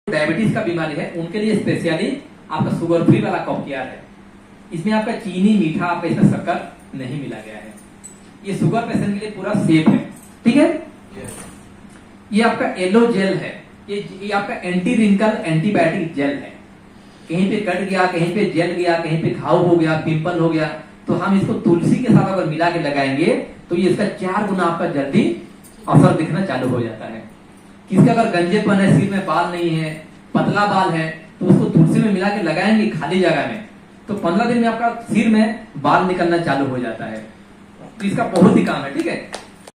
Diabetes का बीमारी है उनके लिए स्पेशली आपका शुगर फ्री वाला कॉफियार है। इसमें आपका चीनी मीठा आपका इसमें शक्कर नहीं मिला गया है। ये शुगर पेशेंट के लिए पूरा सेफ है। ठीक है। ये आपका येलो जेल है। ये आपका एंटी रिंकल एंटीबायोटिक जेल है। कहीं पे कट गया, कहीं पे जल गया, कहीं पे घाव हो गया, पिंपल हो गया, तो हम इसको तुलसी के साथ अगर मिला के लगाएंगे तो ये इसका 4 गुना आपका जल्दी असर दिखना चालू हो जाता है। किसका अगर गंजेपन है, सिर में बाल नहीं है, पतला बाल है, तो उसको तुलसी में मिला के लगाएंगे खाली जगह में, तो 15 दिन में आपका सिर में बाल निकलना चालू हो जाता है। तो इसका बहुत ही काम है। ठीक है।